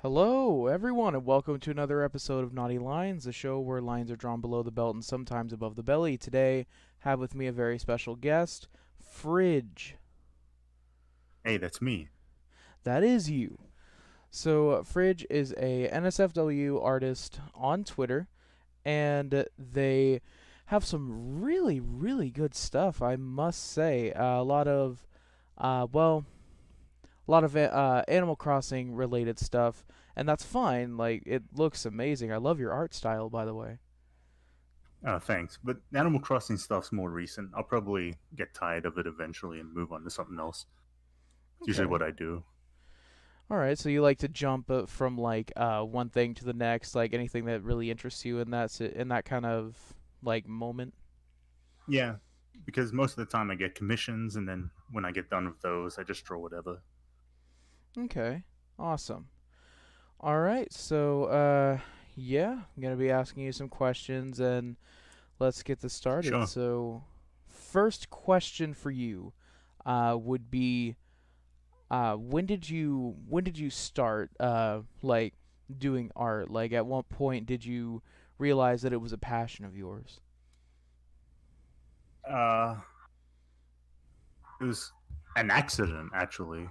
Hello, everyone, and welcome to another episode of Naughty Lines, the show where lines are drawn below the belt and sometimes above the belly. Today, have with me a very special guest, Fridge. Hey, that's me. That is you. So, Fridge is a NSFW artist on Twitter, and they have some really, really good stuff, I must say. Well, a lot of Animal Crossing related stuff, and that's fine. Like, it looks amazing. I love your art style, by the way. Thanks. But Animal Crossing stuff's more recent. I'll probably get tired of it eventually and move on to something else. It's usually Okay. what I do. All right. So you like to jump from like one thing to the next, like anything that really interests you in that kind of like moment. Yeah, because most of the time I get commissions, and then when I get done with those, I just draw whatever. Okay. Awesome. All right. So yeah, I'm gonna be asking you some questions, and let's get this started. Sure. So, first question for you, would be when did you start like doing art? Like at what point did you realize that it was a passion of yours? Uh, it was an accident, actually.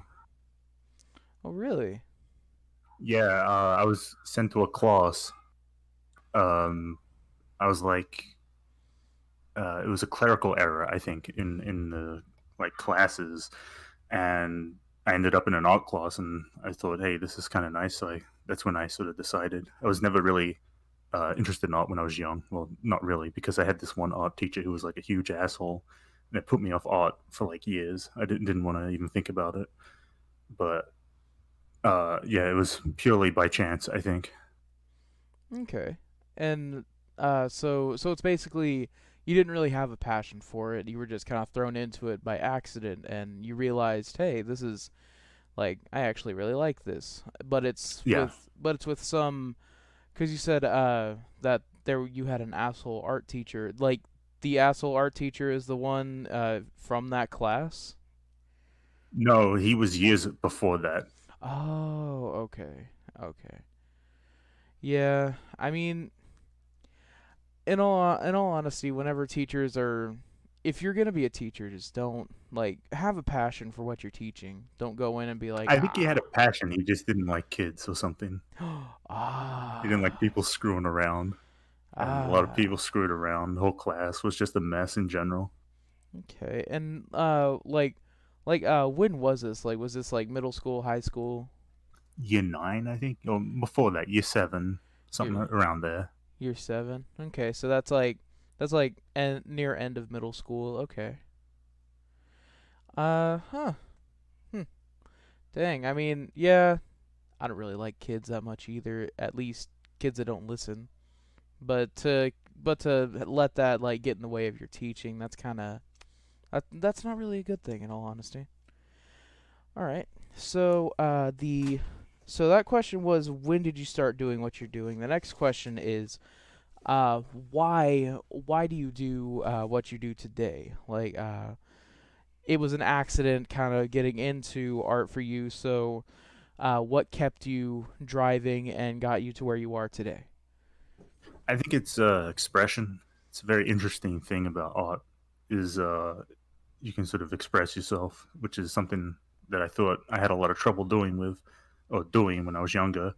Oh, really? Yeah, I was sent to a class. Um, I was like, it was a clerical error, I think, in the like classes, and I ended up in an art class, and I thought, hey, this is kind of nice. So that's when I sort of decided. I was never really interested in art when I was young. Well, not really, because I had this one art teacher who was like a huge asshole, and it put me off art for like years. I didn't want to even think about it, but yeah, it was purely by chance, I think. Okay. And so it's basically you didn't really have a passion for it. You were just kind of thrown into it by accident, and you realized, hey, this is like I actually really like this. Yeah. But it's with some because you said that there you had an asshole art teacher. Like the asshole art teacher is the one from that class. No, he was years before that. Oh, okay, okay. Yeah, I mean, in all honesty, whenever teachers are, if you're gonna be a teacher, just don't like have a passion for what you're teaching. Don't go in and be like, I think he had a ah, passion. He just didn't like kids or something. He didn't like ah, people screwing around, and a lot of ah. people screwed around. The whole class was just a mess in general. Okay, and when was this? Like, was this like middle school, high school? Year nine, I think, or before that, year seven, something Year around there. year seven. Okay, so that's like near end of middle school. Okay. Huh. Hmm. Dang. I mean, yeah, I don't really like kids that much either. At least kids that don't listen. But to let that like get in the way of your teaching, that's not really a good thing in all honesty. All right. So so that question was when did you start doing what you're doing? The next question is why do you do what you do today? Like it was an accident kind of getting into art for you. So what kept you driving and got you to where you are today? I think it's expression. It's a very interesting thing about art is you can sort of express yourself, which is something that I thought I had a lot of trouble doing when I was younger.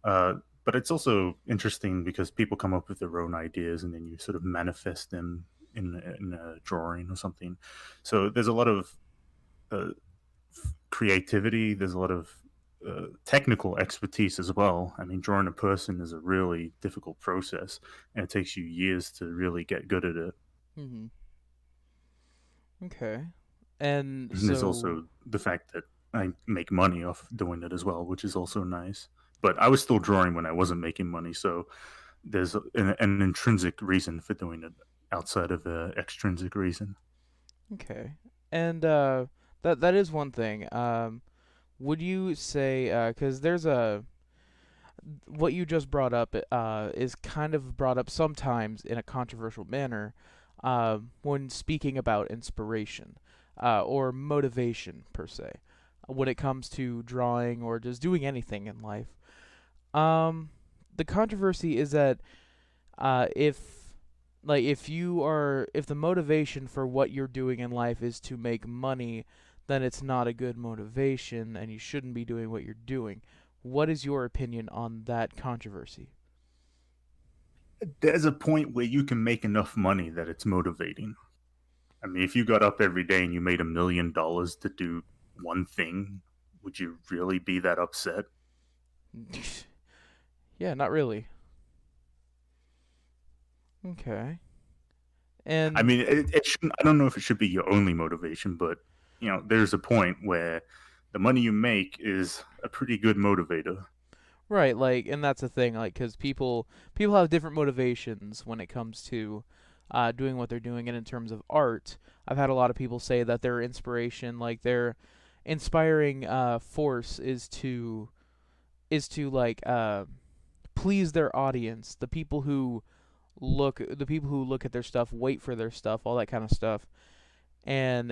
Uh, but it's also interesting because people come up with their own ideas and then you sort of manifest them in a drawing or something. So there's a lot of uh, creativity. There's a lot of technical expertise as well. I mean, drawing a person is a really difficult process, and it takes you years to really get good at it. Mm-hmm. Okay. And And there's so also the fact that I make money off doing it as well, which is also nice. But I was still drawing when I wasn't making money, so there's an intrinsic reason for doing it outside of the extrinsic reason. okay. And that is one thing. Would you say cuz there's a what you just brought up is kind of brought up sometimes in a controversial manner. when speaking about inspiration or motivation per se, when it comes to drawing or just doing anything in life. Um, the controversy is that if if the motivation for what you're doing in life is to make money, then it's not a good motivation and you shouldn't be doing what you're doing. What is your opinion on that controversy? There's a point where you can make enough money that it's motivating. I mean, if you got up every day and you made $1 million to do one thing, would you really be that upset? Yeah, not really. Okay. I And mean, it shouldn't. I don't know if it should be your only motivation, but there's a point where the money you make is a pretty good motivator. right, like, and that's the thing, like, because people have different motivations when it comes to doing what they're doing, and in terms of art, I've had a lot of people say that their inspiration, like their inspiring force, is to like please their audience, the people who look at their stuff, wait for their stuff, all that kind of stuff, and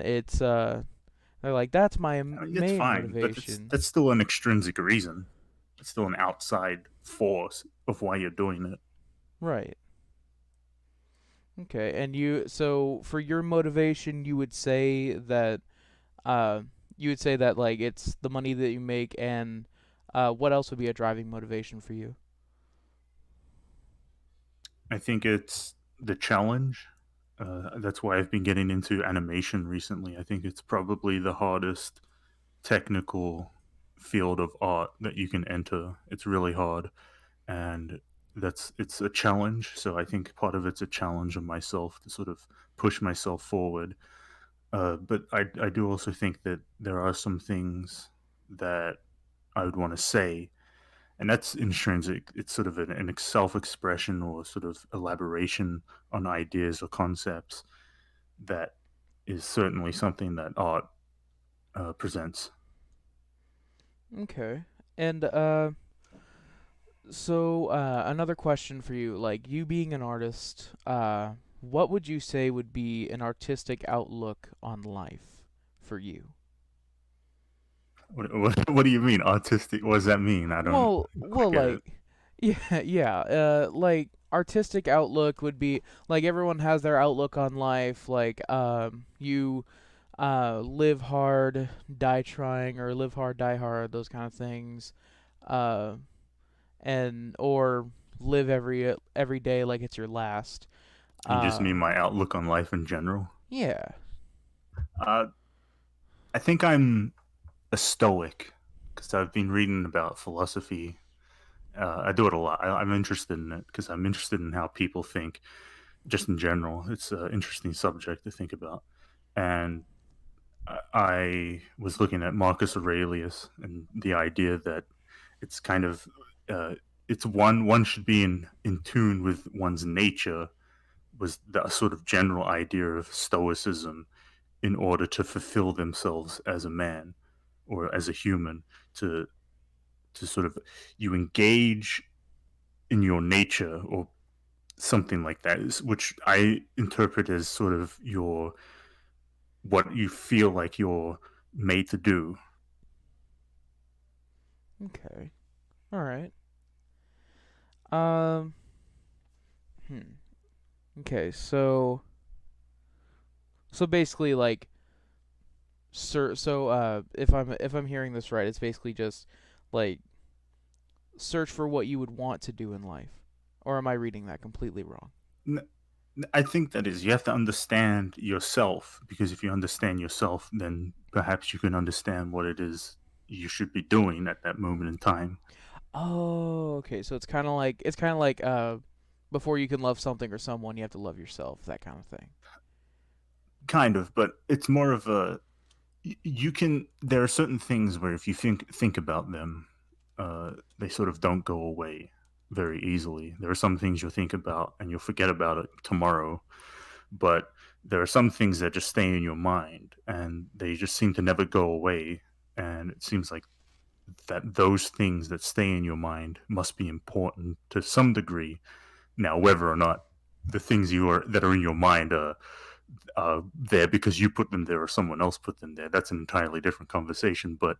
they're like, that's my I mean, it's main fine, but that's motivation, that's still an extrinsic reason. It's still an outside force of why you're doing it. right? Okay, and so for your motivation, uh, you would say that like it's the money that you make, and what else would be a driving motivation for you? I think it's the challenge. That's why I've been getting into animation recently. I think it's probably the hardest technical field of art that you can enter. It's really hard, and it's a challenge. So I think part of it's a challenge of myself to sort of push myself forward. But I do also think that there are some things that I would want to say, and that's intrinsic. It's sort of an self-expression or sort of elaboration on ideas or concepts that is certainly something that art presents. Okay, and so another question for you, like you being an artist, what would you say would be an artistic outlook on life for you? What do you mean autistic? What does that mean? I don't Well, quite get it. like, yeah, like artistic outlook would be like everyone has their outlook on life. Like, you, live hard, die trying, or live hard, die hard, those kind of things. Uh, and or live every day like it's your last. You just Uh, mean my outlook on life in general. yeah. Uh, I think I'm a stoic because I've been reading about philosophy. I do it a lot. I'm interested in it because I'm interested in how people think, just in general. It's an interesting subject to think about. And I was looking at Marcus Aurelius and the idea that it's kind of it's one should be in tune with one's nature was the sort of general idea of stoicism in order to fulfill themselves as a man or as a human to sort of you engage in your nature or something like that, which I interpret as sort of your what you feel like you're made to do. Okay. All right. Um. Hmm. Okay. So basically, like, if I'm hearing this right, it's basically just like search for what you would want to do in life, or am I reading that completely wrong? I think that is you have to understand yourself because if you understand yourself, then perhaps you can understand what it is you should be doing at that moment in time. Oh, okay. So it's kind of like before you can love something or someone, you have to love yourself, that kind of thing. Kind of, but it's more of a you can. There are certain things where if you think about them, they sort of don't go away very easily. There are some things you'll think about and you'll forget about it tomorrow, but there are some things that just stay in your mind and they just seem to never go away. And it seems like that those things that stay in your mind must be important to some degree. Now, whether or not the things that are in your mind there because you put them there or someone else put them there. That's an entirely different conversation. But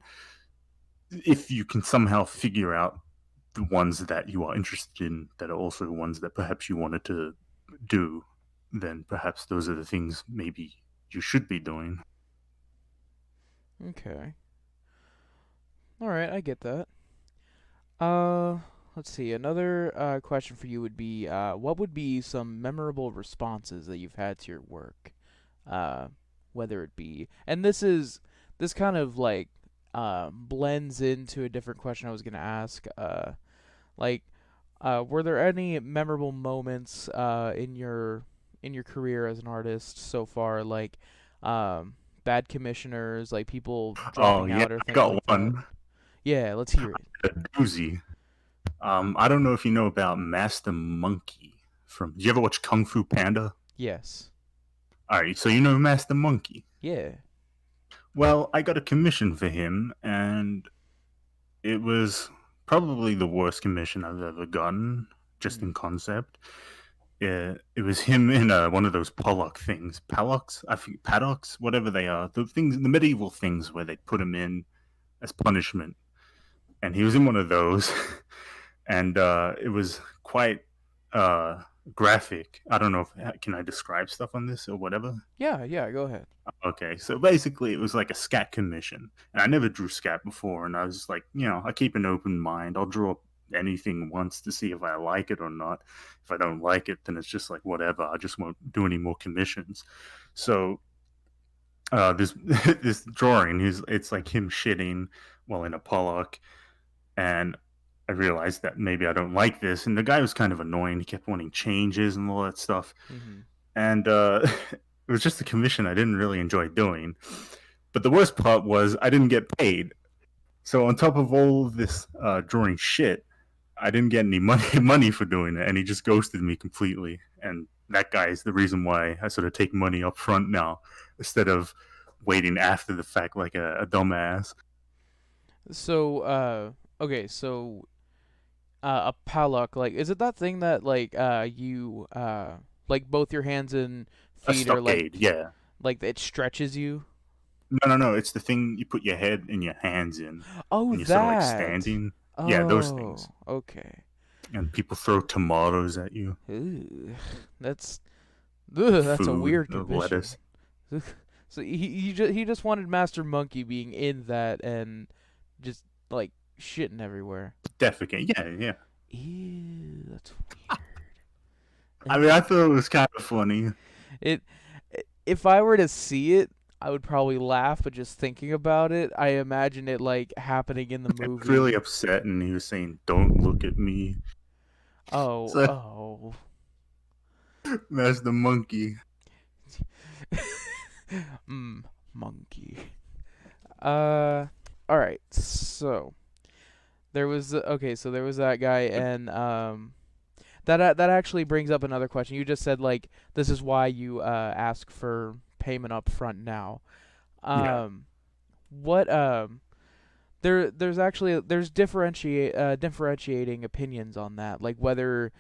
if you can somehow figure out the ones that you are interested in that are also the ones that perhaps you wanted to do, then perhaps those are the things maybe you should be doing. Okay. All right, I get that. Uh, let's see. Another question for you would be, what would be some memorable responses that you've had to your work? Uh, whether it be, and this kind of like blends into a different question I was gonna ask. Like, were there any memorable moments in your career as an artist so far? Like, bad commissioners, like people Oh dropping yeah, out or I things got like that. one, Yeah, let's hear it. a doozy. I don't know if you know about Master Monkey from. Did you ever watch Kung Fu Panda? Yes. All right, so you know Master Monkey. Yeah. Well, I got a commission for him, and it was probably the worst commission I've ever gotten, just Mhm. in concept. It was him in one of those Pollock things, Pallocks, I think paddocks, whatever they are, the things, the medieval things where they put him in as punishment, and he was in one of those, and it was quite uh, graphic. I don't know if can I describe stuff on this or whatever. Yeah, yeah, go ahead. Okay, so basically, it was like a scat commission, and I never drew scat before, and I was like, I keep an open mind. I'll draw anything once to see if I like it or not. If I don't like it, then it's just like whatever. I just won't do any more commissions. So this this drawing, it's like him shitting while in a Pollock, and I realized that maybe I don't like this, and the guy was kind of annoying. He kept wanting changes and all that stuff, Mhm. and it was just a commission I didn't really enjoy doing. But the worst part was I didn't get paid. So on top of all of this drawing shit, I didn't get any money for doing it, and he just ghosted me completely. And that guy is the reason why I sort of take money up front now instead of waiting after the fact like a dumbass. So, okay, so a palak, like, is it that thing that like you like both your hands and A feet are stockade, yeah. like it stretches you? No, no, no. It's the thing you put your head and your hands in, Oh, and you're sort of like that. standing. Yeah, those Oh, things. okay. And people throw tomatoes at you, Ooh, that's that's a food, weird commission. lettuce. So he just wanted Master Monkey being in that and just like shitting everywhere. Defecate. Yeah, yeah. Ew, that's weird. I mean, I thought it was kind of funny. It if I were to see it, I would probably laugh, but just thinking about it, I imagine it like happening in the I was really movie. upset, and he was saying, "Don't look at me." Oh, So oh. that's the monkey. mm, monkey. Uh all right. So, there was that guy and that actually brings up another question. You just said like this is why you ask for payment up front now. Yeah. Um what there's differentiating opinions on that, like whether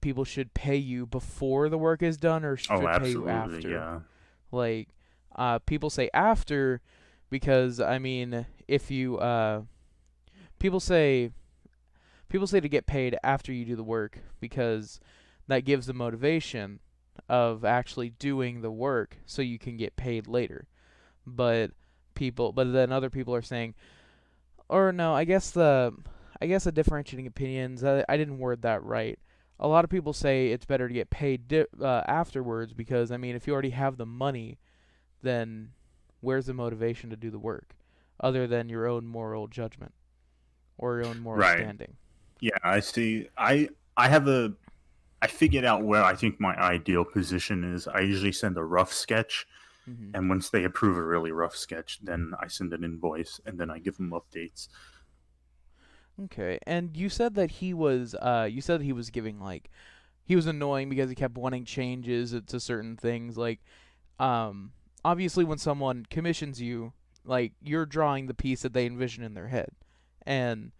people should pay you before the work is done or Oh, should pay you absolutely. after. Yeah. Like people say after because I mean if you people say people say to get paid after you do the work because that gives the motivation of actually doing the work so you can get paid later. But then other people are saying, or no, I guess the differentiating opinions. I didn't word that right. A lot of people say it's better to get paid afterwards because I mean, if you already have the money, then where's the motivation to do the work, other than your own moral judgment or your own moral Right. standing? Yeah. I see. I have a. I figured out where I think my ideal position is. I usually send a rough sketch, Hmm. and once they approve a really rough sketch, then I send an invoice, and then I give them updates. Okay, and you said he was giving like he was annoying because he kept wanting changes to certain things. Like, obviously when someone commissions you, like you're drawing the piece that they envision in their head, and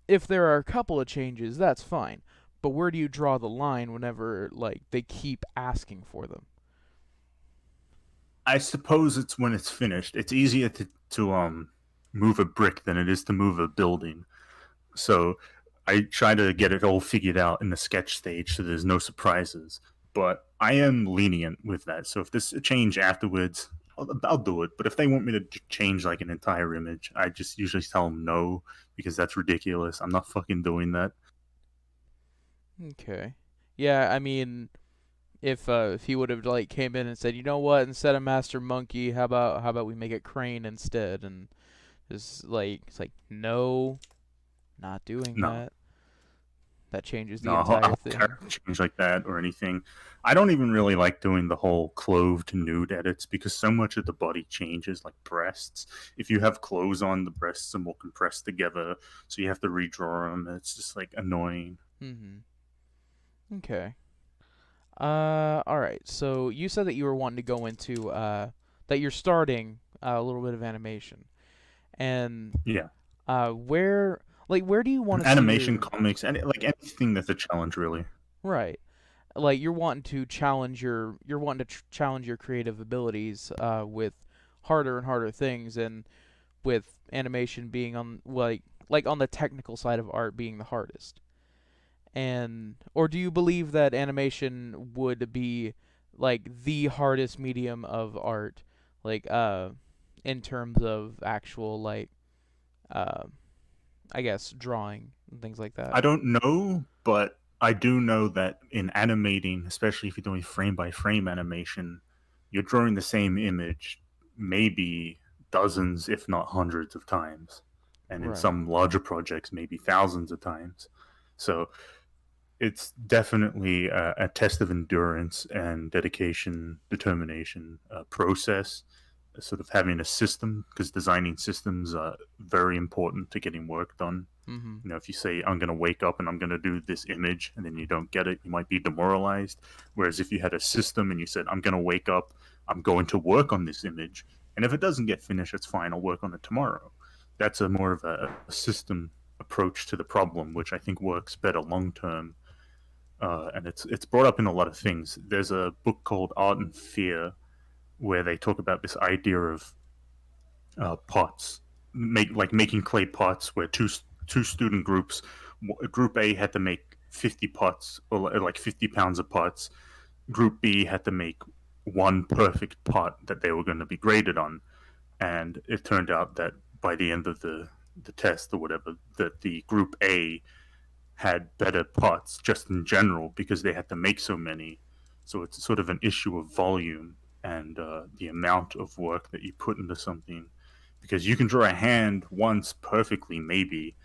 if there are a couple of changes, that's fine. but where do you draw the line whenever like they keep asking for them? I suppose it's when it's finished. It's easier to move a brick than it is to move a building. So I try to get it all figured out in the sketch stage so there's no surprises. But I am lenient with that. So if there's a change afterwards, I'll do it. But if they want me to change like an entire image, I just usually tell them no because that's ridiculous. I'm not fucking doing that. Okay. Yeah, I mean, if he would have like came in and said, you know what, instead of Master Monkey, how about we make it Crane instead, and just like it's like no, not doing No, that. That changes no, the a entire whole thing. character change like that or anything. I don't even really like doing the whole clothed nude edits because so much of the body changes, like breasts. If you have clothes on, the breasts are more compressed together, so you have to redraw them. It's just like annoying. Mhm. Okay. All right. So you said that you were wanting to go into that you're starting a little bit of animation, and Yeah, where do you want to see animation, your comics, and like anything that's a challenge, really. right? Like you're wanting to challenge you're wanting to challenge your creative abilities with harder and harder things, and with animation being on like on the technical side of art being the hardest. And or do you believe that animation would be like the hardest medium of art, like in terms of actual like uh I guess drawing and things like that? I don't know, but I do know that in animating, especially if you're doing frame by frame animation, you're drawing the same image maybe dozens, if not hundreds of times. And in Right. some larger projects, maybe thousands of times. So it's definitely a test of endurance and dedication, determination, process, sort of having a system, because designing systems are very important to getting work done. Mhm. You know, if you say I'm going to wake up and I'm going to do this image and then you don't get it, you might be demoralized. Whereas if you had a system and you said I'm going to wake up, I'm going to work on this image, and if it doesn't get finished, it's fine, I'll work on it tomorrow. That's a more of a system approach to the problem, which I think works better long term. And it's brought up in a lot of things. There's a book called Art and Fear where they talk about this idea of pots, making clay pots, where two student groups, Group A had to make 50 pots, or like 50 pounds of pots. Group B had to make one perfect pot that they were going to be graded on, and it turned out that by the end of the test or whatever, that the Group A had better pots just in general because they had to make so many. So it's sort of an issue of volume and the amount of work that you put into something. Because you can draw a hand once perfectly, maybe,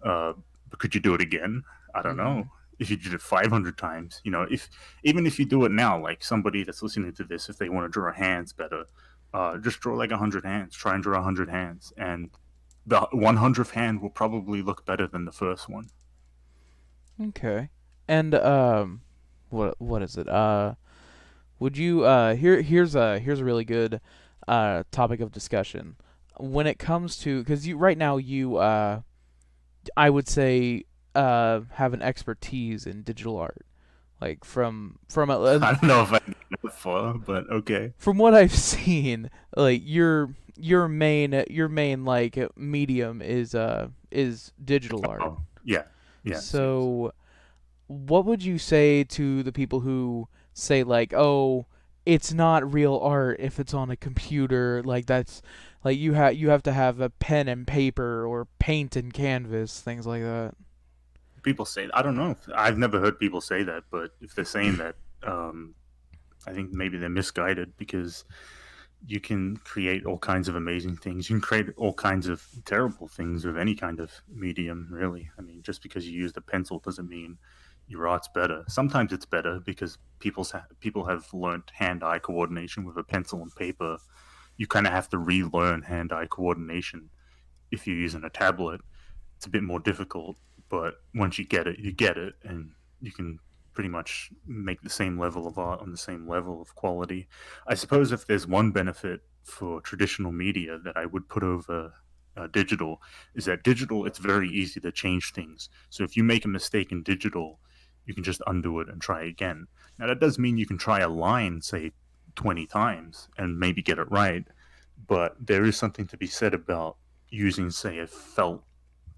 but could you do it again? I don't know. Mhm. If you did it 500 times, if even if you do it now, like somebody that's listening to this, if they want to draw hands better, just draw like 100 hands. Try and draw 100 hands, and the 100th hand will probably look better than the first one. Okay. And what is it? Would you here's a really good topic of discussion when it comes to cuz you right now you I would say have an expertise in digital art. Like I don't know if I can go that far, but okay. from what I've seen, like your main like medium is digital art. Oh, yeah, yes, yes. So what would you say to the people who say like, "Oh, it's not real art if it's on a computer." Like that's like you have to have a pen and paper or paint and canvas, things like that. People say I don't know. I've never heard people say that, but if they're saying that, I think maybe they're misguided because you can create all kinds of amazing things. You can create all kinds of terrible things with any kind of medium, really. I mean, just because you used a pencil doesn't mean your art's better. Sometimes it's better because people have learned hand-eye coordination with a pencil and paper. You kind of have to relearn hand-eye coordination if you're using a tablet. It's a bit more difficult, but once you get it, and you can pretty much make the same level of art on the same level of quality. I suppose if there's one benefit for traditional media that I would put over digital, is that digital, it's very easy to change things. So if you make a mistake in digital, you can just undo it and try again. Now that does mean you can try a line, say 20 times, and maybe get it right, but there is something to be said about using, say, a felt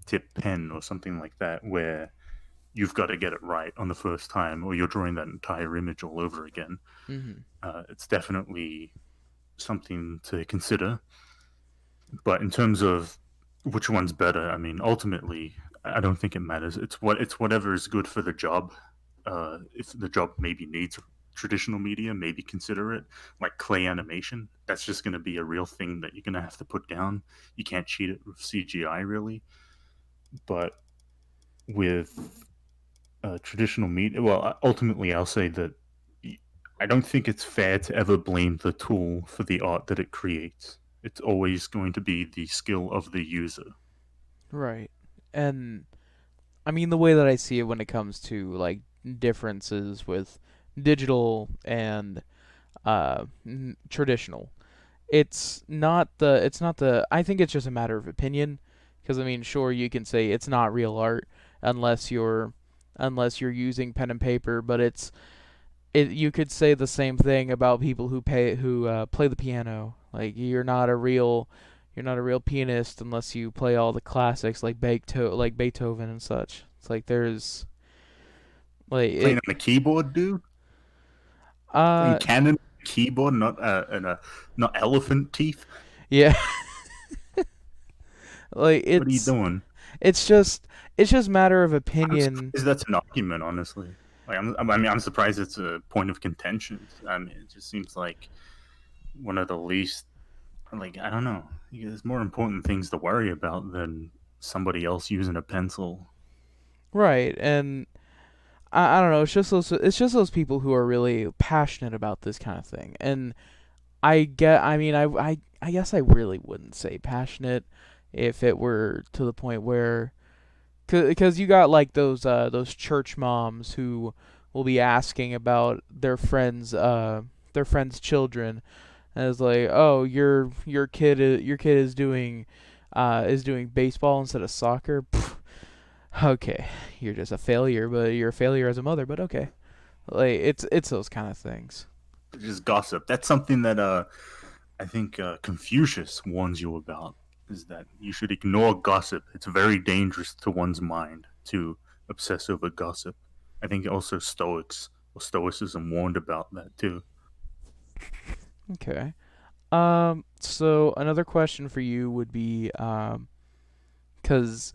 tip pen or something like that, where you've got to get it right on the first time, or you're drawing that entire image all over again. Mm-hmm. It's definitely something to consider. But in terms of which one's better, I mean, ultimately, I don't think it matters. It's whatever is good for the job. If the job maybe needs traditional media, maybe consider it. Like clay animation, that's just going to be a real thing that you're going to have to put down. You can't cheat it with CGI, really. But with traditional media, well, ultimately, I'll say that I don't think it's fair to ever blame the tool for the art that it creates. It's always going to be the skill of the user. Right. And I mean, the way that I see it when it comes to like differences with digital and traditional, it's not the I think it's just a matter of opinion, because I mean, sure, you can say it's not real art unless you're using pen and paper, but you could say the same thing about people who play the piano. Like you're not a real pianist unless you play all the classics like Beethoven and such. It's like there's like Playing it on a keyboard, dude. Playing uh Canon keyboard, not elephant teeth. yeah. like What are you doing? it's just it's just matter of I'm opinion. surprised that's an argument, honestly. I mean, I'm surprised it's a point of contention. I mean, it just seems like one of the least, like, I don't know. There's more important things to worry about than somebody else using a pencil. Right. And I don't know, it's just those people who are really passionate about this kind of thing. And I mean, I guess I really wouldn't say passionate if it were to the point where, because you got like those church moms who will be asking about their friends' children, and it's like, oh, your kid is doing baseball instead of soccer. Pff, okay, you're just a failure, but you're a failure as a mother. But okay, like it's those kind of things. Just gossip. That's something that I think Confucius warns you about. Is that you should ignore gossip. It's very dangerous to one's mind to obsess over gossip. I think also Stoics or Stoicism warned about that too. Okay. So another question for you would be, because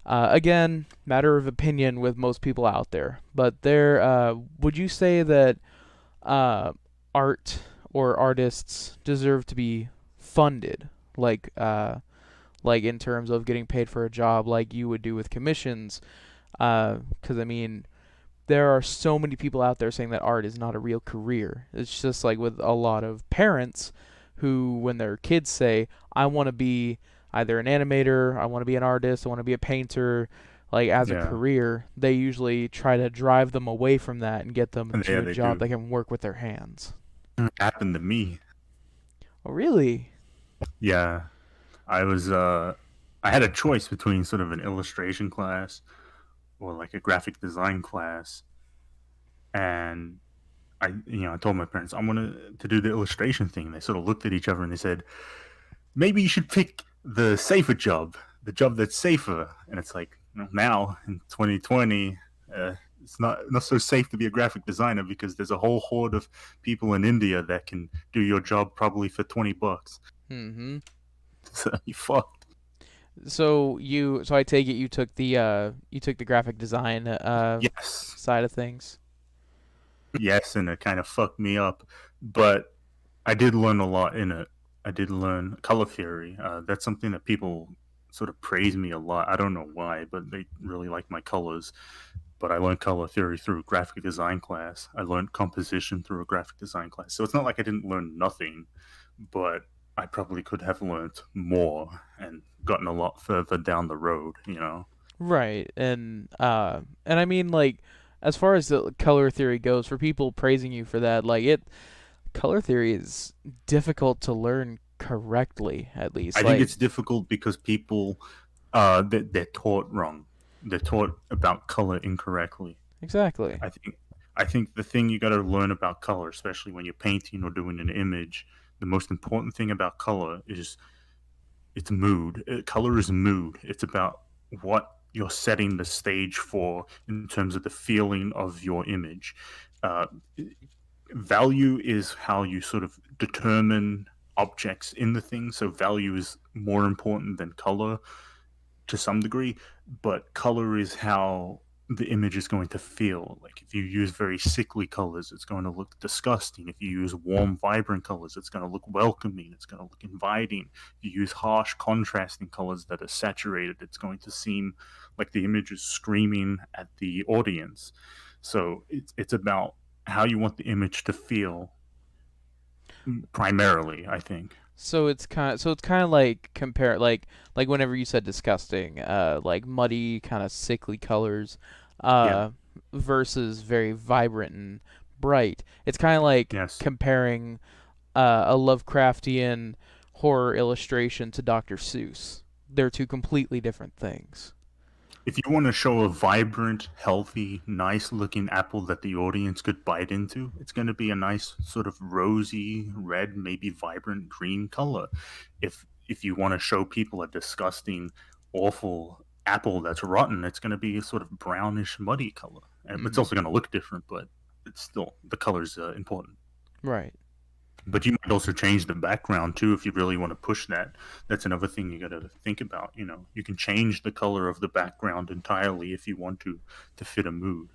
again, matter of opinion with most people out there, but would you say that uh, art or artists deserve to be funded, like like in terms of getting paid for a job, like you would do with commissions? Because I mean, there are so many people out there saying that art is not a real career. It's just like with a lot of parents who, when their kids say, I want to be either an animator, I want to be an artist, I want to be a painter, like as a Yeah, career, they usually try to drive them away from that and get them into yeah, a they job do. that can work with their hands. It happened to me. Oh, really? Yeah, I was. I had a choice between sort of an illustration class or like a graphic design class, and I told my parents I wanted to do the illustration thing. They sort of looked at each other and they said, maybe you should pick the safer job, the job that's safer. And it's like, now in 2020, it's not so safe to be a graphic designer because there's a whole horde of people in India that can do your job probably for $20. Mm-hmm. So you fucked. So I take it you took the graphic design Yes, side of things. yes, and it kind of fucked me up, but I did learn a lot in it. I did learn color theory. That's something that people sort of praise me a lot. I don't know why, but they really like my colors. But I learned color theory through a graphic design class. I learned composition through a graphic design class. So it's not like I didn't learn nothing, but I probably could have learned more and gotten a lot further down the road. Right. And I mean, like, as far as the color theory goes, for people praising you for that, like it color theory is difficult to learn correctly, at least. I think Like, it's difficult because people they're taught wrong. They're taught about color incorrectly. Exactly. I think I think the thing you got to learn about color, especially when you're painting or doing an image, the most important thing about color is it's mood. Color is mood. It's about what you're setting the stage for in terms of the feeling of your image. Uh, Value is how you sort of determine objects in the thing. So value is more important than color to some degree, but color is how the image is going to feel. Like if you use very sickly colors, it's going to look disgusting. If you use warm, vibrant colors, it's going to look welcoming. It's going to look inviting. If you use harsh, contrasting colors that are saturated, it's going to seem like the image is screaming at the audience. So it's about how you want the image to feel primarily, I think. So it's kind of like compare like whenever you said disgusting, like muddy kind of sickly colors, Yeah. uh, versus very vibrant and bright. It's kind of like Yes. comparing a Lovecraftian horror illustration to Dr. Seuss. They're two completely different things. If you want to show a vibrant, healthy, nice looking apple that the audience could bite into, it's going to be a nice sort of rosy red, maybe vibrant green color. If you want to show people a disgusting, awful apple that's rotten, it's going to be a sort of brownish, muddy color. And it's Hmm. also going to look different, but it's still the color's important. Right. But you might also change the background too if you really want to push that. That's another thing you got to think about. You know, you can change the color of the background entirely if you want to fit a mood.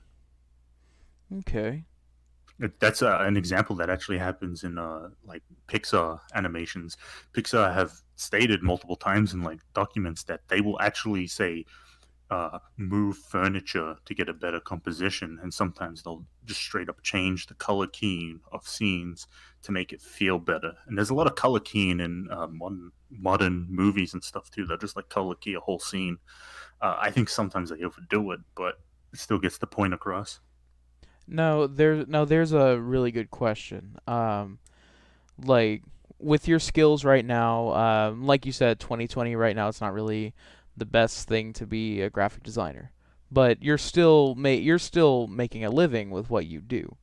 Okay. That's an example that actually happens in like Pixar animations. Pixar have stated multiple times in like documents that they will actually say move furniture to get a better composition, and sometimes they'll just straight up change the color keying of scenes to make it feel better. And there's a lot of color keying in modern movies and stuff too. They'll just like color key a whole scene. I think sometimes they overdo it, but it still gets the point across. There's a really good question. Like with your skills right now, like you said, 2020 right now, it's not really the best thing to be a graphic designer, but you're still making a living with what you do.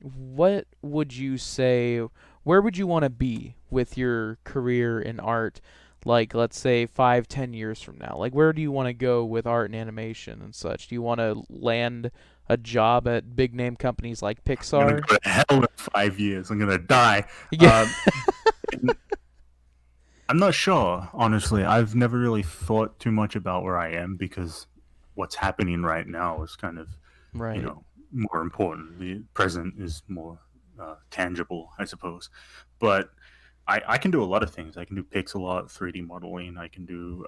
What would you say? Where would you want to be with your career in art? Like, let's say 5, 10 years from now. Like, where do you want to go with art and animation and such? Do you want to land a job at big name companies like I'm gonna Pixar? go to hell in 5 years. I'm gonna die. Yeah. Um, I'm not sure, honestly. I've never really thought too much about where I am because what's happening right now is kind of, you Right. know, more important. The present is more tangible, I suppose. But I can do a lot of things. I can do pixel art, 3D modeling. I can do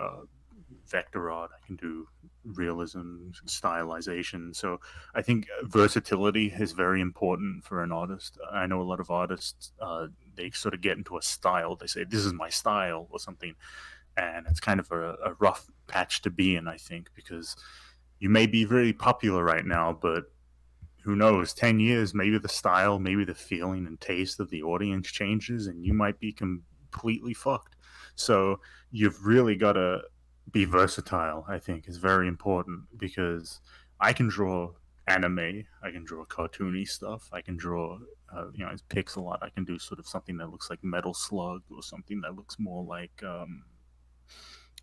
vector art. I can do realism, stylization. So I think versatility is very important for an artist. I know a lot of artists, they sort of get into a style. They say, this is my style or something. And it's kind of a rough patch to be in, I think, because you may be very popular right now, but who knows, 10 years, maybe the style, maybe the feeling and taste of the audience changes and you might be completely fucked. So you've really got to be versatile, I think, is very important because I can draw anime, I can draw cartoony stuff, I can draw, it's pixel art, I can do sort of something that looks like Metal Slug or something that looks more like,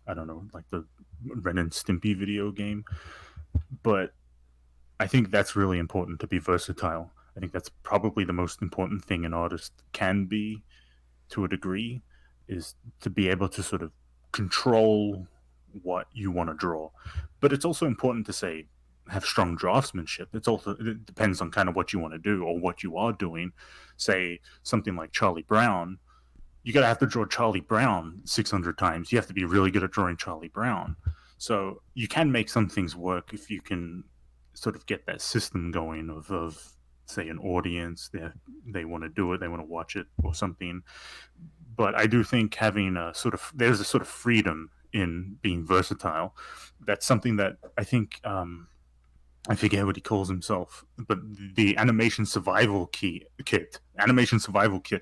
I don't know, like the Ren and Stimpy video game. But I think that's really important to be versatile. I think that's probably the most important thing an artist can be to a degree is to be able to sort of control what you want to draw. But it's also important to say have strong draftsmanship. It depends on kind of what you want to do or what you are doing. Say something like Charlie Brown, you got to have to draw Charlie Brown 600 times. You have to be really good at drawing Charlie Brown. So you can make some things work if you can sort of get that system going of say, an audience. They want to do it, they want to watch it or something. But I do think having there's a sort of freedom in being versatile. That's something that I think I forget what he calls himself, but the animation survival kit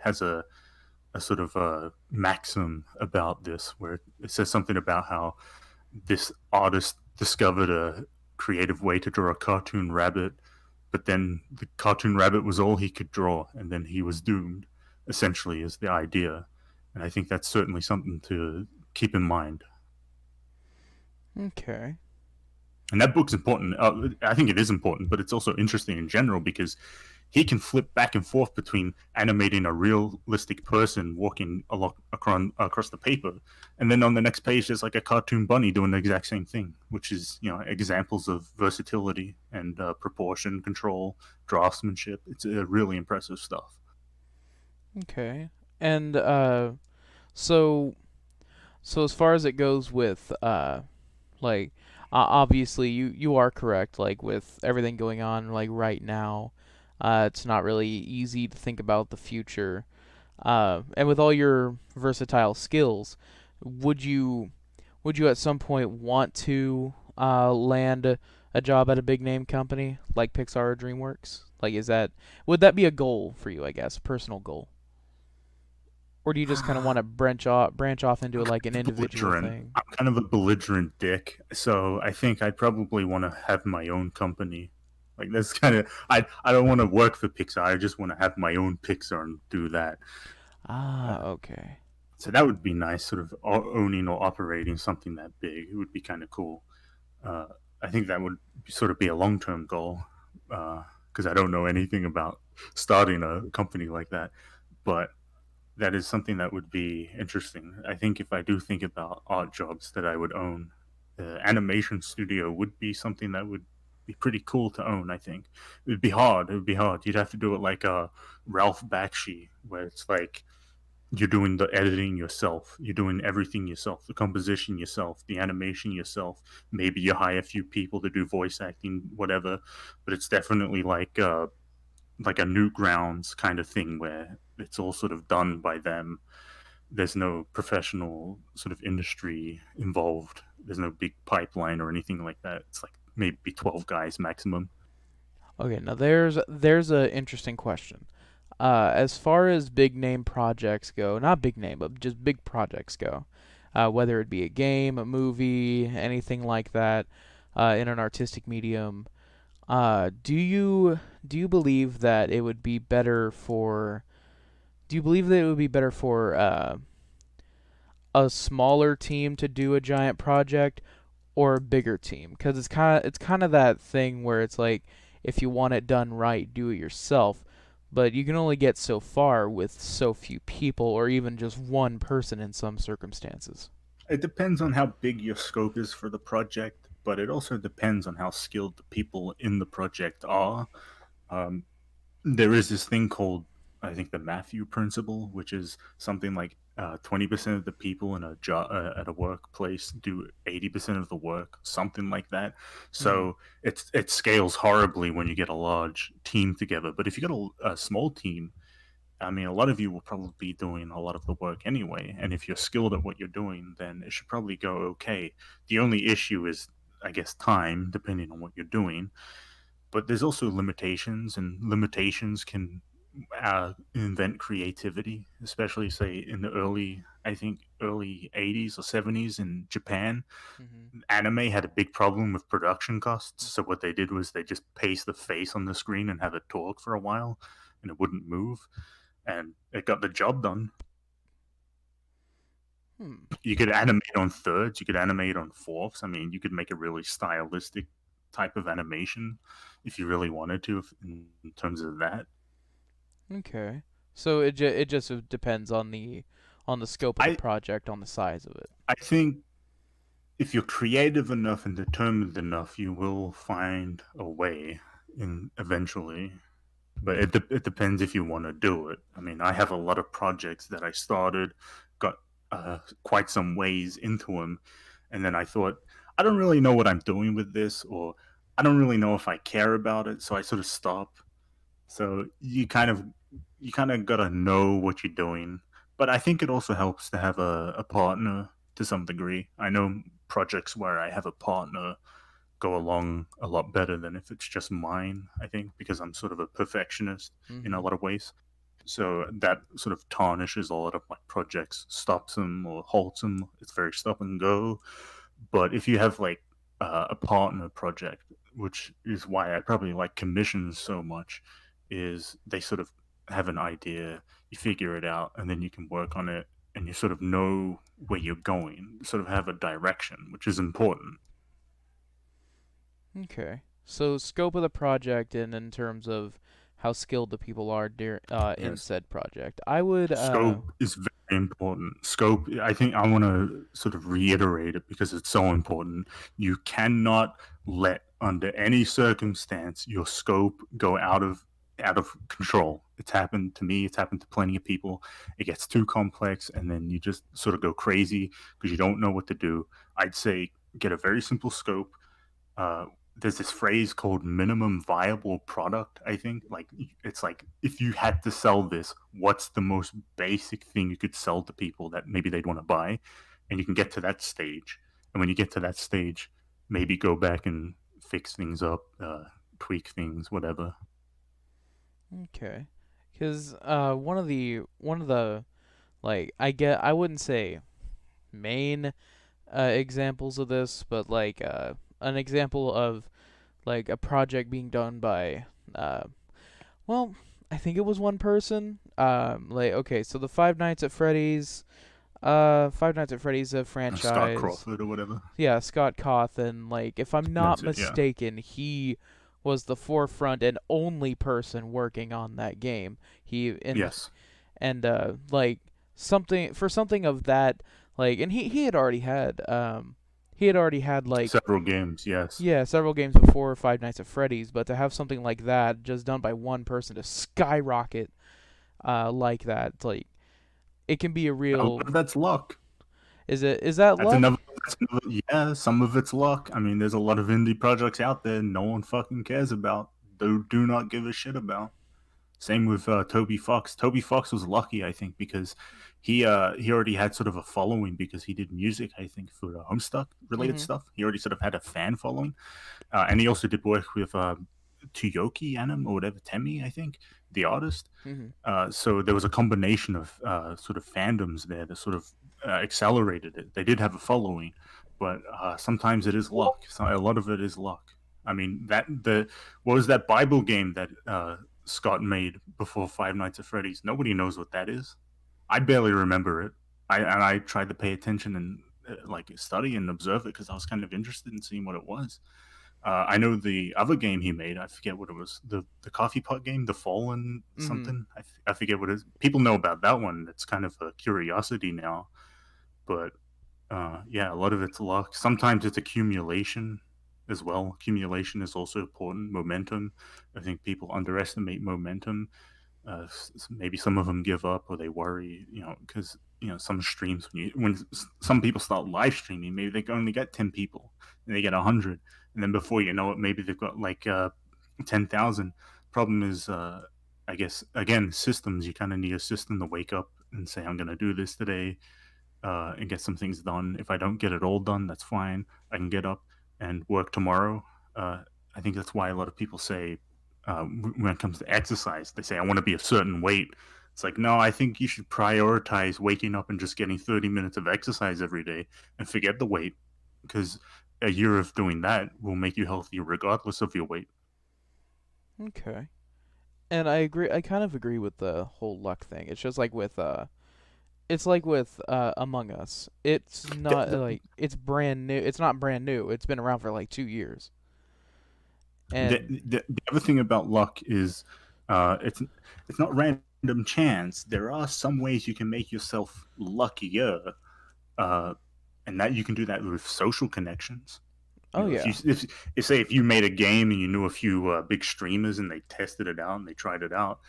has a sort of a maxim about this, where it says something about how this artist discovered creative way to draw a cartoon rabbit, but then the cartoon rabbit was all he could draw, and then he was doomed. Essentially, is the idea, and I think that's certainly something to keep in mind. Okay. And that book's important. I think it is important, but it's also interesting in general because he can flip back and forth between animating a realistic person walking across the paper, and then on the next page there's like a cartoon bunny doing the exact same thing, which is examples of versatility and proportion control, draftsmanship. It's really impressive stuff. Okay. And so so as far as it goes with like obviously you are correct, like with everything going on like right now, it's not really easy to think about the future. And with all your versatile skills, would you would you at some point want to land a job at a big name company like Pixar or DreamWorks? Like, is that would that be a goal for you? I guess a personal goal, or do you just kind of want to branch off into like an individual Belligerent. thing? I'm kind of a belligerent dick, so I think I'd probably want to have my own company. Like that's kind of I don't want to work for Pixar. I just want to have my own Pixar and do that. Ah, Uh, okay. so that would be nice, sort of owning or operating something that big. It would be kind of cool. Uh, I think that would sort of be a long term goal because I don't know anything about starting a company like that. But that is something that would be interesting. I think if I do think about art jobs that I would own, the animation studio would be something that would be pretty cool to own. I think it would be hard. It would be hard. You'd have to do it like a Ralph Bakshi, where it's like you're doing the editing yourself, you're doing everything yourself, the composition yourself, the animation yourself. Maybe you hire a few people to do voice acting, whatever. But it's definitely like a Newgrounds kind of thing where it's all sort of done by them. There's no professional sort of industry involved. There's no big pipeline or anything like that. It's like maybe 12 guys maximum. Okay, now there's a interesting question. As far as big name projects go, not big name, but just big projects go, whether it be a game, a movie, anything like that, in an artistic medium, do you believe that it would be better for do you believe that it would be better for a smaller team to do a giant project or a bigger team? Because it's kind of that thing where it's like if you want it done right, do it yourself. But you can only get so far with so few people, or even just one person in some circumstances. It depends on how big your scope is for the project, but it also depends on how skilled the people in the project are. Um, there is this thing called, I think, the Matthew principle, which is something like 20% of the people in a job at a workplace do 80% of the work, something like that. Hmm. So it scales horribly when you get a large team together. But if you got a small team, I mean, a lot of you will probably be doing a lot of the work anyway. And if you're skilled at what you're doing, then it should probably go okay. The only issue is, I guess, time, depending on what you're doing. But there's also limitations, and limitations can invent creativity, especially, say, in the I think, early 80s or 70s in Japan. Hmm. Anime had a big problem with production costs. So what they did was they just paste the face on the screen and have it talk for a while, and it wouldn't move, and it got the job done. Hmm. You could animate on thirds, you could animate on fourths. I mean, you could make a really stylistic type of animation if you really wanted to, in terms of that. Okay. So it just depends on the scope of the I project, on the size of it. I think if you're creative enough and determined enough, you will find a way in eventually. But it depends if you want to do it. I mean, I have a lot of projects that I started, got quite some ways into them, and then I thought I don't really know what I'm doing with this, or I don't really know if I care about it, so I sort of stop. So you kind of gotta know what you're doing. But I think it also helps to have a partner to some degree. I know projects where I have a partner go along a lot better than if it's just mine, I think, because I'm sort of a perfectionist in a Hmm. lot of ways. So that sort of tarnishes a lot of my projects, stops them or halts them. It's very stop and go. But if you have like a partner project, which is why I probably like commissions so much. Is they sort of have an idea, you figure it out, and then you can work on it, and you sort of know where you're going, sort of have a direction, which is important. Okay. So scope of the project and in terms of how skilled the people are in Yes. said project. I would Scope is very important. Scope, I think I want to sort of reiterate it because it's so important. You cannot let, under any circumstance, your scope go out of control. It's happened to me. It's happened to plenty of people. It gets too complex, and then you just sort of go crazy because you don't know what to do. I'd say get a very simple scope. uh, there's this phrase called minimum viable product. I think like it's like if you had to sell this, what's the most basic thing you could sell to people that maybe they'd want to buy, and you can get to that stage. And when you get to that stage, maybe go back and fix things up, tweak things, whatever. okay. Cuz one of the like I wouldn't say main examples of this, but like an example of like a project being done by uh well, I think it was one person. Like okay, so the Five Nights at Freddy's Scott franchise. Crawford or whatever. Yeah, Scott Cawthon, like if I'm not That's it. Yeah. mistaken, he was the forefront and only person working on that game. He Yes. and like something of that like and he had already had like Several games. Yes. yeah, several games before Five Nights at Freddy's, but to have something like that just done by one person to skyrocket like that, it's like it can be a A lot real of that's luck. is that That's luck? another. Yeah, some of it's luck. I mean, there's a lot of indie projects out there no one fucking cares about. Do not give a shit about. Same with Toby Fox. Toby Fox was lucky, I think, because he already had sort of a following because he did music. I think for Homestuck related Mhm. stuff, he already sort of had a fan following, and he also did work with Tuyoki Anime or whatever Temi, I think, the artist. Mhm. So there was a combination of sort of fandoms there that sort of accelerated it. They did have a following, but sometimes it is luck. So a lot of it is luck. I mean, that the what was that Bible game that Scott made before Five Nights at Freddy's? Nobody knows what that is. I barely remember it. I tried to pay attention and like study and observe it because I was kind of interested in seeing what it was. I know the other game he made. I forget what it was. The coffee pot game, the Fallen Mhm. something. I forget what it is. People know about that one. It's kind of a curiosity now. But yeah, a lot of it's luck. Sometimes it's accumulation as well. Accumulation is also important. Momentum. I think people underestimate momentum. Maybe some of them give up or they worry, because some streams some people start live streaming, maybe they can only get 10 people and they get 100, and then before you know it, maybe they've got like 10,000. Problem is, I guess again, systems. You kind of need a system to wake up and say, I'm going to do this today, and get some things done. If I don't get it all done, that's fine. I can get up and work tomorrow. Uh, I think that's why a lot of people say, when it comes to exercise, they say, I want to be a certain weight. It's like, no, I think you should prioritize waking up and just getting 30 minutes of exercise every day and forget the weight, because a year of doing that will make you healthy regardless of your weight. Okay. And I agree. I kind of agree with the whole luck thing. It's just it's like with Among Us. It's The, not the, like it's brand new. It's not brand new. It's been around for like 2 years. the, And the other thing about luck is it's not random chance. There are some ways you can make yourself luckier, uh, and that you can do that with social connections. oh If you yeah, if say if you made a game and you knew a few big streamers and they tested it out and they tried it out,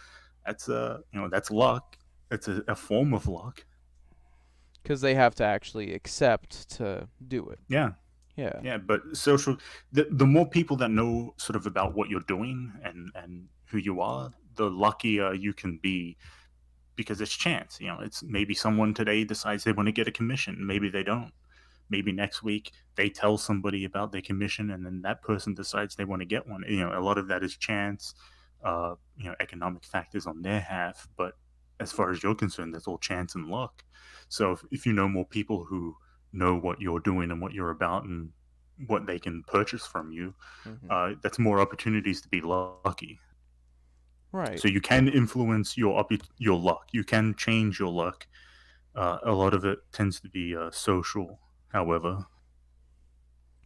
that's that's luck. That's a form of luck. because they have to actually accept to do it. Yeah, Yeah. yeah. But the more people that know sort of about what you're doing and who you are, the luckier you can be, because it's chance. It's maybe someone today decides they want to get a commission, maybe they don't. Maybe next week they tell somebody about their commission and then that person decides they want to get one. A lot of that is chance, economic factors on their half. But as far as you're concerned, that's all chance and luck. So if you know more people who know what you're doing and what you're about, and what they can purchase from you, Hmm. that's more opportunities to be lucky. Right. So you can influence your luck. You can change your luck. A lot of it tends to be social. However,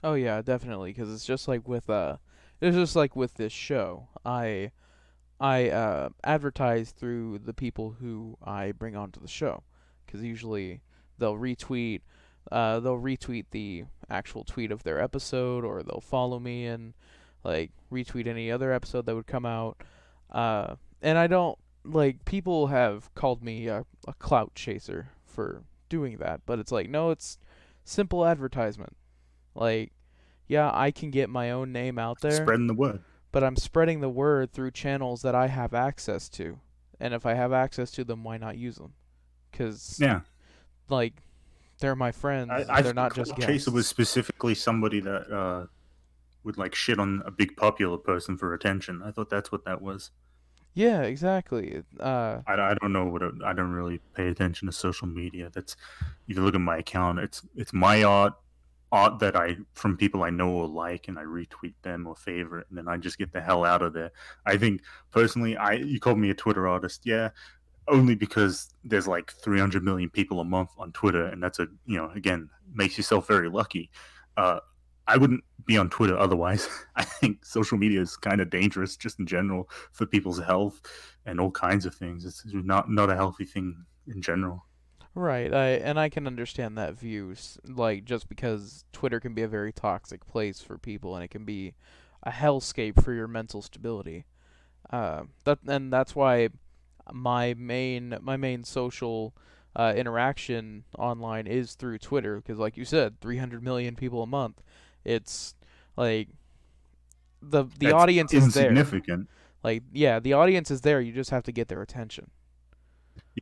Oh yeah, definitely. Because it's just like with this show. I advertise through the people who I bring onto the show, because usually they'll retweet, they'll retweet the actual tweet of their episode, or they'll follow me and like retweet any other episode that would come out. And I don't like people have called me a clout chaser for doing that, but it's like no, it's simple advertisement. Like, yeah, I can get my own name out there, spreading the word. but I'm spreading the word through channels that I have access to. And if I have access to them, why not use them? Because, Yeah, like, they're my friends, I they're not just Cloud Chaser was guests. specifically somebody that would like shit on a big popular person for attention. I thought that's what that was. Yeah, exactly. I don't know I don't really pay attention to social media. That's if you look at my account, it's my art that I from people I know or like, and I retweet them or favorite, and then I just get the hell out of there. I think personally, I you called me a Twitter artist, yeah, only because there's like 300 million people a month on Twitter, and that's a again makes yourself very lucky. Uh, I wouldn't be on Twitter otherwise. I think social media is kind of dangerous just in general for people's health and all kinds of things. It's not a healthy thing in general. Right, I can understand that view, like, just because Twitter can be a very toxic place for people, and it can be a hellscape for your mental stability. That's why my main social interaction online is through Twitter, because like you said, 300 million people a month. It's like the That's audience is there. insignificant. Like, yeah, the audience is there. You just have to get their attention.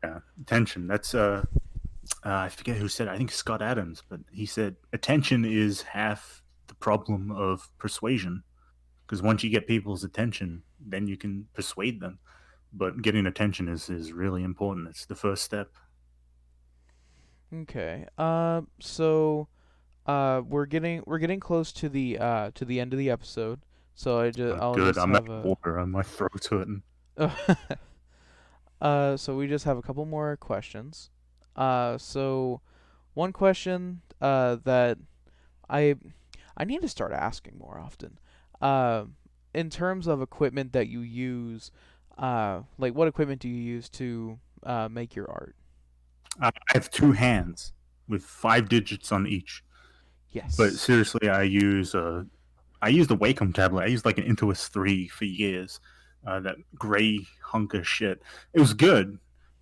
Yeah, attention. That's I forget who said it. I think Scott Adams, but he said attention is half the problem of persuasion. Because once you get people's attention, then you can persuade them. But getting attention is really important. It's the first step. Okay. We're getting close to the end of the episode. So I'll Good. just I'm out have of a water. My throat's hurting. so we just have a couple more questions. So one question that I I need to start asking more often. Uh, in terms of equipment that you use, like what equipment do you use to make your art? I have two hands with 5 digits on each. But Yes. seriously, I used a Wacom tablet. I used like an Intuos 3 for years. That gray hunk of shit. It was good,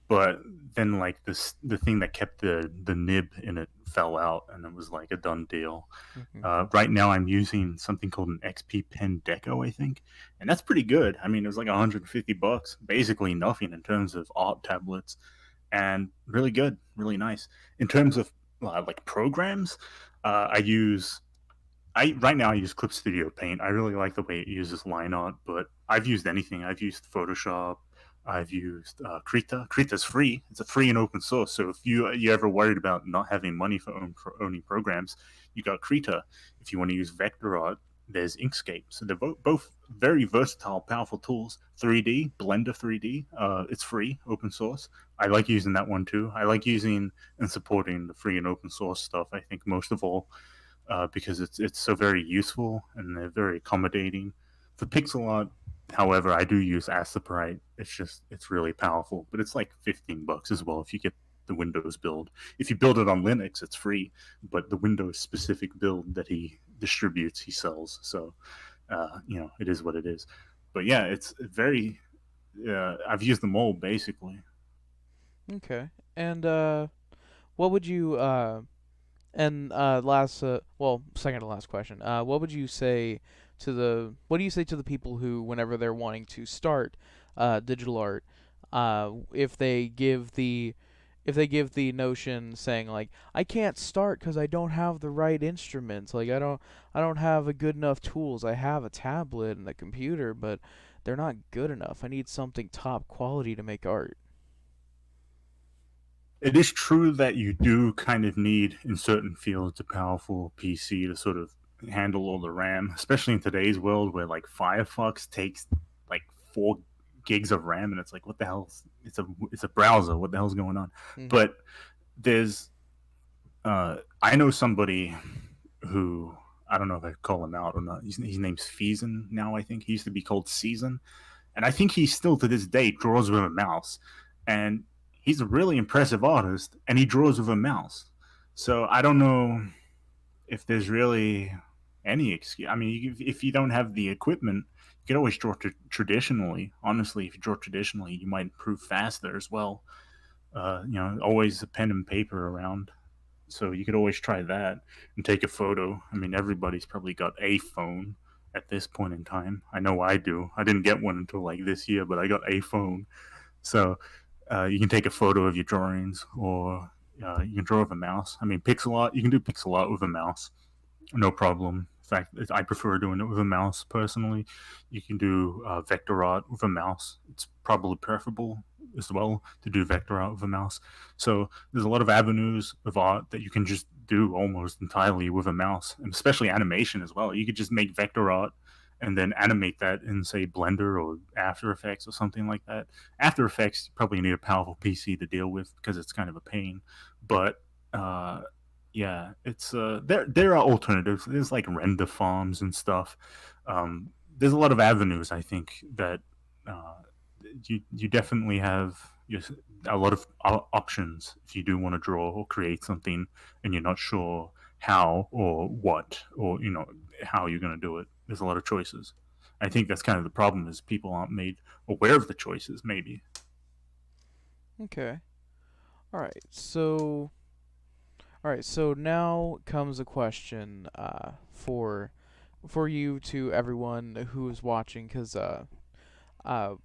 but then like the thing that kept the nib in it fell out, and it was like a done deal. Hmm. Right now, I'm using something called an XP Pen Deco, I think, and that's pretty good. I mean, it was like $150, basically nothing in terms of art tablets, and really good, really nice. In terms of like programs, I use I right now I use Clip Studio Paint. I really like the way it uses line art, but I've used anything. I've used Photoshop. I've used Krita. Krita's free. It's a free and open source. So if you ever worried about not having money for owning programs, you got Krita. If you want to use vector art, there's Inkscape. So they're both very versatile, powerful tools. 3D Blender 3D. It's free, open source. I like using that one too. I like using and supporting the free and open source stuff. I think most of all because it's so very useful and they're very accommodating. For pixel art, however, I do use Astaprite. It's really powerful, but it's like $15 as well if you get the Windows build. If you build it on Linux, it's free, but the Windows specific build that he distributes, he sells. So it is what it is. But yeah, it's very. I've used them all basically. Okay. And what would you and last well, second to last question. What would you say what do you say to the people who, whenever they're wanting to start digital art, if they give the notion saying like I can't start because I don't have the right instruments, like I don't have a good enough tools. I have a tablet and a computer, but they're not good enough. I need something top quality to make art. It is true that you do kind of need in certain fields a powerful PC to sort of handle all the RAM, especially in today's world where like Firefox takes like 4 gigs of RAM, and it's like, what the hell? It's a browser. What the hell's going on? Mhm. But there's I know somebody who, I don't know if I call him out or not. His name's Feason now. I think he used to be called Season, and I think he still to this day draws with a mouse, and he's a really impressive artist, and he draws with a mouse. So I don't know if there's really any excuse. I mean, if you don't have the equipment, you can always draw traditionally. Honestly, if you draw traditionally, you might improve faster as well. Always a pen and paper around. So you could always try that and take a photo. I mean, everybody's probably got a phone at this point in time. I know I do. I didn't get one until like this year, but I got a phone. So you can take a photo of your drawings, or you can draw with a mouse. I mean, pixel art. You can do pixel art with a mouse, no problem. In fact, I prefer doing it with a mouse personally. You can do vector art with a mouse. It's probably preferable as well to do vector art with a mouse. So there's a lot of avenues of art that you can just do almost entirely with a mouse, and especially animation as well. You could just make vector art and then animate that in, say, Blender or After Effects or something like that. After Effects, you probably need a powerful PC to deal with because it's kind of a pain. But yeah, it's there are alternatives. There's like render farms and stuff. There's a lot of avenues. I think that uh, you definitely have a lot of options if you do want to draw or create something and you're not sure how or what, or how you're going to do it. There's a lot of choices. I think that's kind of the problem, is people aren't made aware of the choices. Maybe. Okay. All right. So now comes a question for you to everyone who's watching, because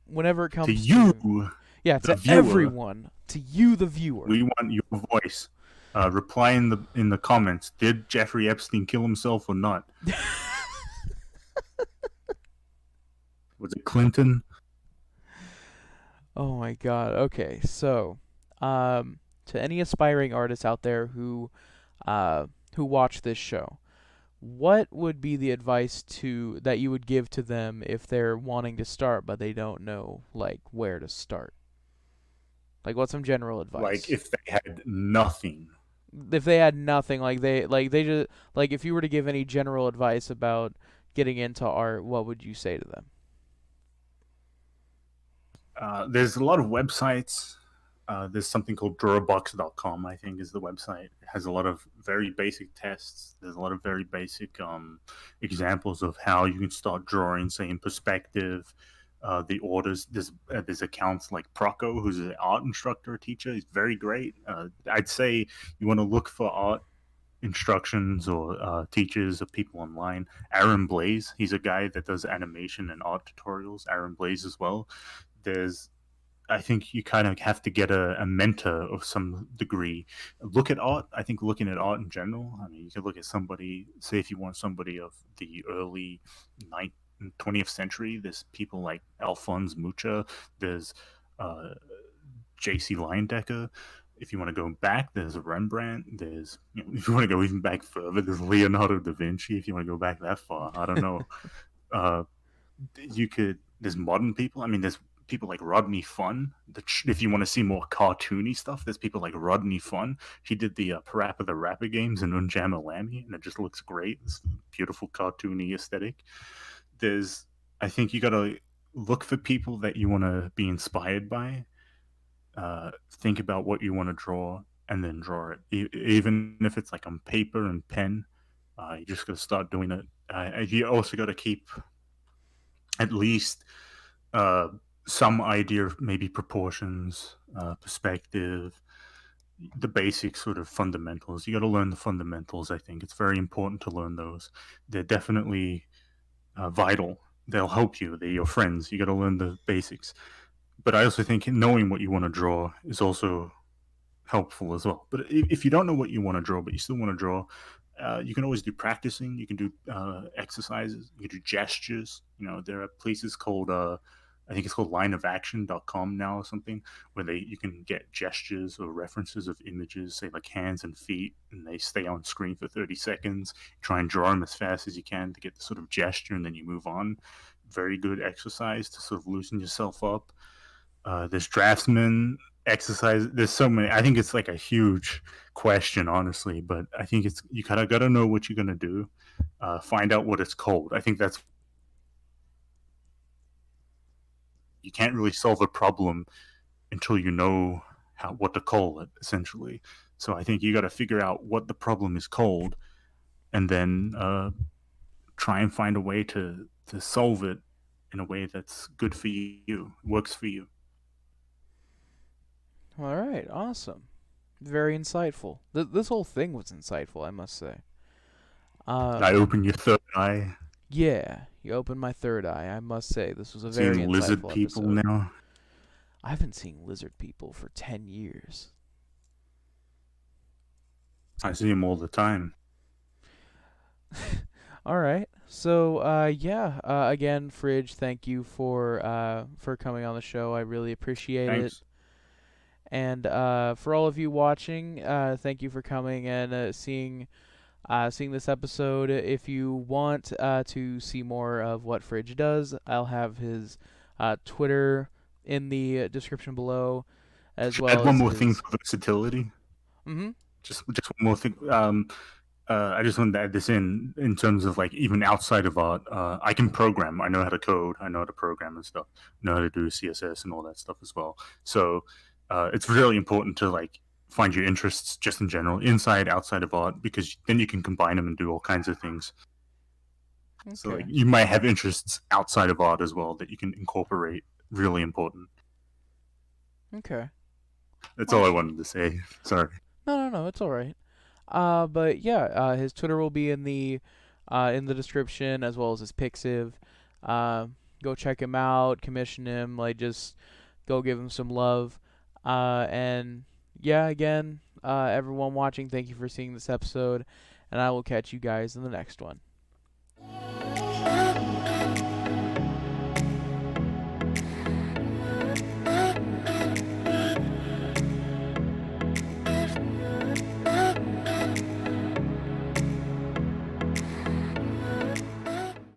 whenever it To comes you, to, yeah, the to viewer, everyone, to you the viewer. we want your voice. Reply in the comments. Did Jeffrey Epstein kill himself or not? Was it Clinton? Oh my God. Okay, so to any aspiring artists out there uh who watch this show, what would be the advice to that you would give to them if they're wanting to start but they don't know like where to start? Like, what's some general Like advice? if they had nothing. If they had nothing, like they just like if you were to give any general advice about getting into art, what would you say to them? There's a lot of websites. There's something called drawbox.com, I think, is the website. It has a lot of very basic tests. There's a lot of very basic examples of how you can start drawing, say, in perspective. The orders, there's accounts like Proco, who's an art instructor, teacher. He's very great. I'd say you want to look for art instructions or teachers or people online. Aaron Blaze, he's a guy that does animation and art tutorials. Aaron Blaze as well. There's I think you kind of have to get a mentor of some degree. Look at art. I think looking at art in general. I mean, you could look at somebody. Say if you want somebody of the early 20th century. There's people like Alphonse Mucha. There's uh, J.C. Leyendecker. If you want to go back, there's Rembrandt. There's, if you want to go even back further, there's Leonardo da Vinci. If you want to go back that far, I don't know. Uh, you could. There's modern people. I mean, there's people like Rodney Fun. If you want to see more cartoony stuff, there's people like Rodney Fun. He did the Parappa the Rapper games in Unjamalami, and it just looks great. It's beautiful cartoony aesthetic. There's, I think you gotta look for people that you want to be inspired by. Think about what you want to draw, and then draw it. Even if it's like on paper and pen, you just gotta start doing it. You also got to keep at least uh, some idea of maybe proportions, perspective, the basic sort of fundamentals. You got to learn the fundamentals. I think it's very important to learn those. They're definitely vital. They'll help you. They're your friends. You got to learn the basics. But I also think knowing what you want to draw is also helpful as well. But if you don't know what you want to draw, but you still want to draw, you can always do practicing. You can do exercises. You can do gestures. There are places called I think it's called lineofaction.com now or something, where you can get gestures or references of images, say like hands and feet, and they stay on screen for 30 seconds. Try and draw them as fast as you can to get the sort of gesture, and then you move on. Very good exercise to sort of loosen yourself up. There's draftsman exercise. There's so many. I think it's like a huge question, honestly, but I think it's you kind of got to know what you're gonna do. Find out what it's called. I think that's you can't really solve a problem until you know what to call it, essentially. So I think you got to figure out what the problem is called, and then try and find a way to solve it in a way that's good for you, works for you. All right, awesome. Very insightful. This whole thing was insightful, I must say. Uh, I open your third eye. yeah, you opened my third eye. I must say, this was a very Seeing lizard insightful people episode. now. I've been seeing lizard people for 10 years. I see them all the time. All right. So, yeah, again, Fridge, thank you for coming on the show. I really appreciate it. Thanks. And for all of you watching, thank you for coming and seeing this episode. If you want to see more of what Fridge does, I'll have his Twitter in the description below, as Should I well add one as more thing his. for versatility? Mm-hmm. Just one more thing. I just wanted to add this in terms of like even outside of art. I can program. I know how to code. I know how to program and stuff. I know how to do CSS and all that stuff as well. So it's really important to like find your interests just in general, inside, outside of art, because then you can combine them and do all kinds of things. So like Okay. you might have interests outside of art as well that you can incorporate. Really important. Okay. That's all I Awesome. wanted to say. Sorry. No, no, no, it's all right. But yeah, his Twitter will be in the description as well as his Pixiv. Uh, go check him out, commission him, like just go give him some love. And yeah, again, everyone watching, thank you for seeing this episode, and I will catch you guys in the next one.